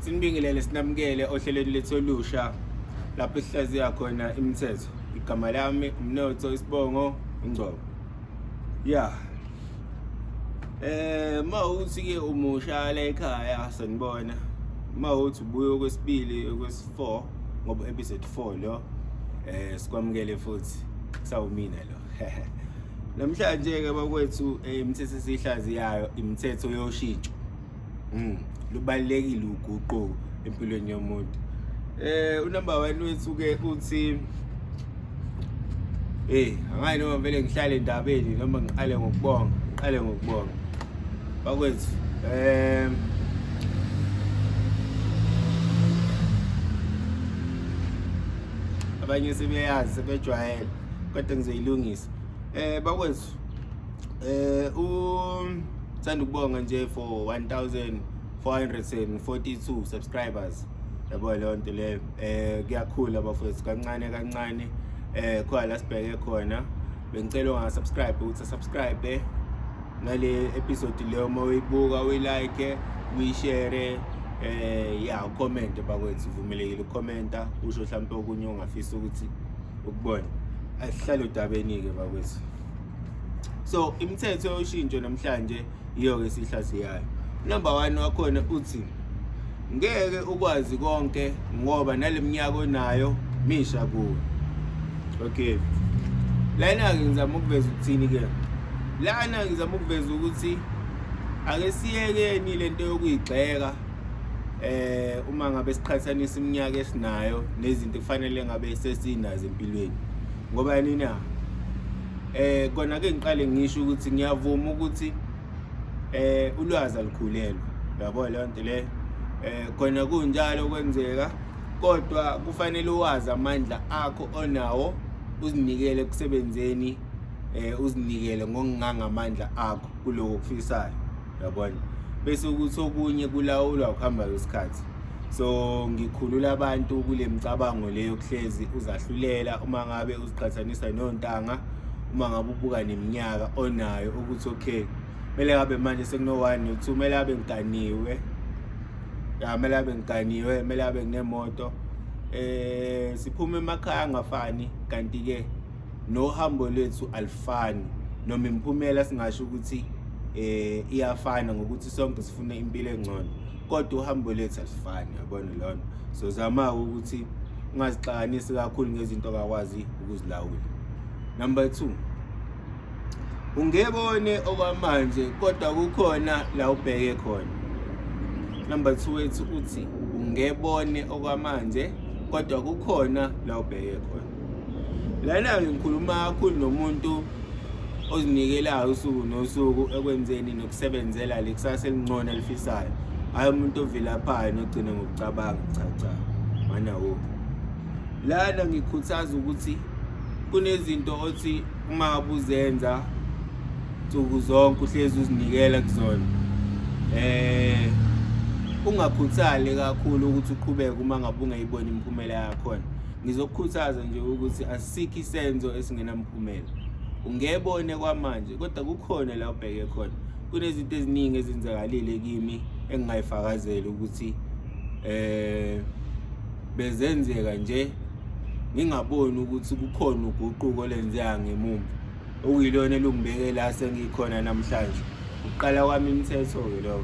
Sinibingelele sinamukele ohlelweni lethu olusha lapho sihlaziya khona imithetho. Igama lami Mnotho Isibongo Ngcobo. Mawuthi ke umusha la ekhaya sanibona. Mawuthi ubuye okwesibili okwesi4 ngoba episode 4 lo sikwamukele futhi sawumina lo. Namhlanje ke bakwethu imithetho esihlaziyayo imithetho yoshintsho. Lubalekile uguquko empilweni yomuntu. Unumber 1 wethu ke uthi angani noma vele ngihlale endabeni noma ngiqale ngokubonga. Bakwethu abanye sebeyazi sebejwayele kodwa ngizoyilungisa. Bakwethu sithanda ukubonga nje for 1442 subscribers. Yabo leyo nto leyo kuyakhula bafowethu kancane khona la sibheke khona. Bengicela ungasubscribe ukuthi subscribe ngale episode leyo mawuyibuka uyilike uyishare ucomment bakwethu uvumelekile ucomenta usho mhlawumbe okunye ongafisa ukuthi ukubona. Asihlale udabeni ke bakwethu. So imithetho yoshintsho namhlanje iyo ke sihlaziyayo. Number 1 wakhona uthi ngeke ukwazi konke ngoba naleminyaka onayo misha kuwe. Okay. Lana ngizama ukuveza ukuthini ke? Lana ngizama ukuveza ukuthi ake siyekeni lento yokuyigxeka uma ngabe siqhathanisa iminyaka esinayo nezinto kufanele ngabe sesinazo empilweni. Ngoba yini na? Kona ke ngiqale ngisho ukuthi ngiyavuma ukuthi ulwazi alukhulelwa. Yabo leyo nto le khona kunjalo kwenzeka kodwa kufanele uwazi amandla akho onawo uzinikele kusebenzeni uzinikele ngokungangamandla akho kuloko okufisayo. Yabona bese ukuthi okunye kulawulwa ukuhamba kwesikhathi. So ngikhulula abantu kule micabango leyo kuhlezi uzahlulela uma ngabe uziqhathanisa nontanga uma ngabe ubuka neminyaka onayo ukuthi okay mele ngabe manje sekuno 1 no 2 mele abe ngikaniwe mele abe ngikaniwe mele abe kunemoto siphuma emakhaya angafani kanti ke nohambo lethu alifani noma imphumela singasho ukuthi iyafana ngokuthi sonke sifuna impilo engcono kodwa uhambo lethu alifani yabona lona. So zama ukuthi ungazixakanisi kakhulu ngezinto akwazi ukuzilawula. Number 2 ungebone okwamanje kodwa kukhona la ubheke khona. Number 2 wethu uthi ungebone okwamanje kodwa kukhona la ubheke khona. Lana ngikhuluma kakhulu nomuntu ozinikelayo usuku nosuku ekwenzeni nokusebenzela lekusasa elingcono elifisayo. Hayi umuntu ovilaphayo nogcina ngokucabanga cha mana wo. Lana ngikhuthaza ukuthi kunezinto othi uma abuzenza nsuku zonke uhlezi uzinikela kuzona. Ungakhuthali kakhulu ukuthi uqhubeke uma ngabe ungayiboni imphumela yakho. Ngizokukhuthaza nje ukuthi asikho isenzo esingenamphumela. Ungebone kwamanje kodwa kukhona la ubheke khona. Kunezinto eziningi ezenzakalile kimi engingayifakazela ukuthi bezenzeka nje ngingaboni ukuthi kukhona uguquko lenzeka ngemuva. Okuyilona elungibeke la sengikhona namhlanje. Uqala kwami imithetho ke lokho.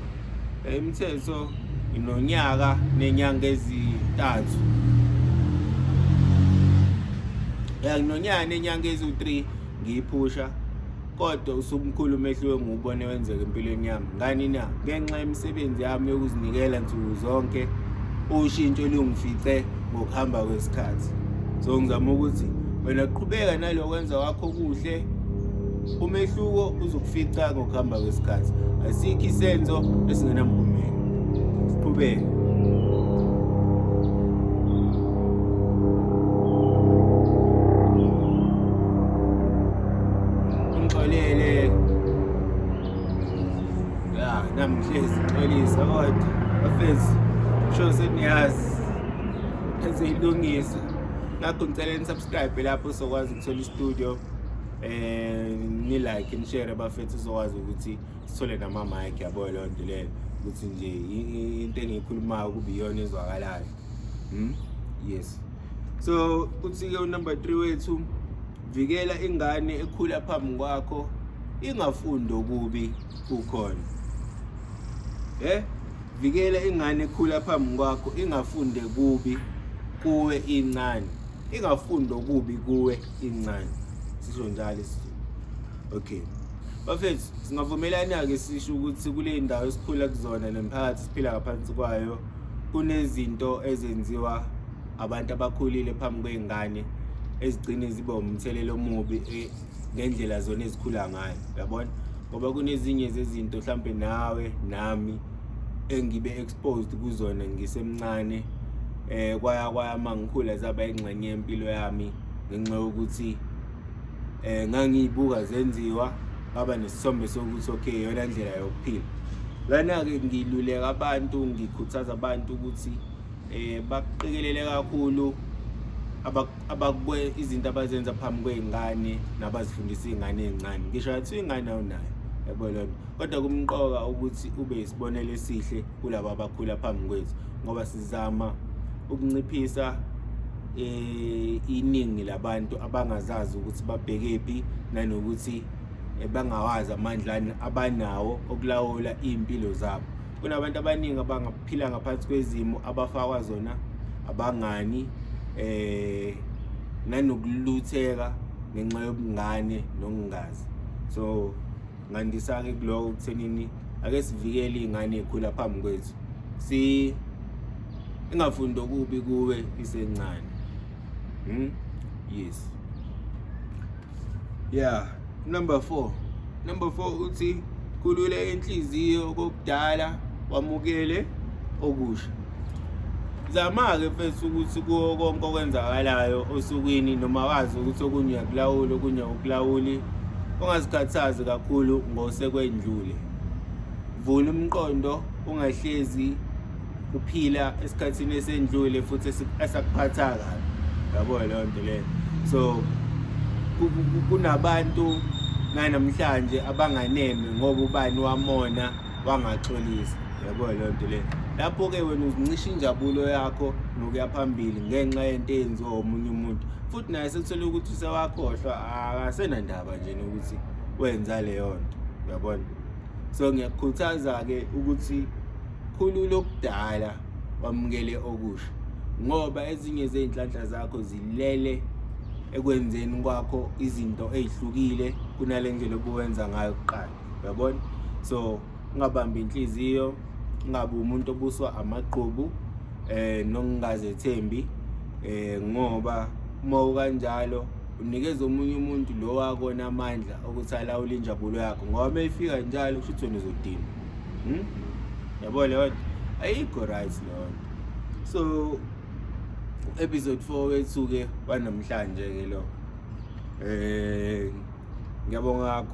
Imithetho inonyaka nenyanga ezi3. Nginonyaka nenyanga ezi3 ngiyiphusha kodwa usumkhulu umehluko ngubone wenzeka empilweni yami. Ngani na? Ngenxa yemisebenzi yami yokuzinikela nsuku zonke ushintsho lungifice ngokuhamba kwesikhathi. So ngizama ukuthi wena qhubeka nalokwenza wakho kuhle umehluko uzokufica ngokuhamba kwesikhathi. Asikho isenzo esingenamphumela. Siqhubeke. Ngixolele namhlezi xolisa kodwa bafethu show seniyazi ezilungisa. Ngakho ngicela nisubscribe lapho uzokwazi ukuthola istudio ni like ni share bafethu uzokwazi ukuthi sithole nama mic yabo leyo nto leyo. ukuthi nje into engiyikhulumayo kube iyona ezwakalayo. Yes. So uthi-ke unumber 3 wethu, vikela ingane ekhula phambi kwakho ingafundi okubi kukhona. Vikela ingane ekhula phambi kwakho ingafunde kubi kuwe incane. Ingafundi okubi kuwe incane. Sisho njalo isizulu. Okay. Bafethu, singavumelana-ke sisho ukuthi kule ndawo esikhula kuzona nemphakathi siphila ngaphansi kwayo kunezinto ezenziwa abantu abakhulile phambi kwengane ezigcine ziba umthelelo omubi ngendlela zona ezikhula ngayo. Uyabona? Ngoba kunezinye zezinto mhlambe nawe nami engibe exposed kuzona ngisemncane kwaya mangikhula zaba ingxenye yempilo yami ngenxa yokuthi ngangiyibuka zenziwa ngaba nesithombe sokuthi okay yona ndlela yokuphila. Lana-ke ngiluleka abantu, ngikhuthaza abantu ukuthi baqikelele kakhulu izinto abazenza phambi kwey'ngane nabazifundisa iy'ngane ey'ncane. Ngisho athi ingane awunayo, yabo lona, kodwa kumqoka ukuthi ube isibonelo esihle kulabo abakhula phambi kwethu, ngoba sizama ukunciphisa iningi labantu abangazazi ukuthi babhekephi nanokuthi bangawazi amandla abanawo okulawula iy'mpilo zabo. Kunabantu abaningi abangaphila ngaphansi kwezimo abafakwa zona abangani nanokulutheka ngenxa yobungane nokungazi. So ngandisa-ke kuloko kuthenini ake sivikele iy'ngane ey'khula phambi kwethu, ingafundi okubi kuwe isencane. Yes. Yeah. Number 4 uthi khulula inhliziyo okudala wamukele okusha. Zama-ke mfethu ukuthi kuwo konke okwenzakalayo osukwini noma wazi ukuthi okunye uyakulawula okunye awukulawuli, ungazikhathazi kakhulu ngosekwendlule. Vula umqondo, ungahlezi uphila esikhathini esendlule futhi esakuphatha kabi. Yabo leyo nto leyo. So kunabantu namhlanje abanganeme ngoba ubani wamona wangaxolisa. Yabo leyo nto leyo. Lapho-ke wena uzincisha injabulo yakho nokuya phambili ngenxa yento eyenziwa omunye umuntu, futhi naye sekuthola ukuthi usewakhohlwa, akasenandaba nje nokuthi wenza leyo nto. Uyabona? So ngiyakukhuthaza-ke ukuthi khulula okudala wamukele okusha, ngoba ezinye zey'nhlanhla zakho zilele ekwenzeni kwakho izinto ey'hlukile kunale ndlela obuwenza ngayo kuqala. Uyabona? So ungabambi inhliziyo, ungabe umuntu obuswa amaqhubu nokungazethembi, ngoba uma ukanjalo unikeza omunye umuntu lo wakona amandla ukuthi alawule injabulo yakho, ngoba mayifika njalo kusho ukuthi wena uzodinwa. Yabo leyo nto ayikho right leyo nto. So episode 4 wethu-ke wanamhlanje-ke lo ngiyabonga.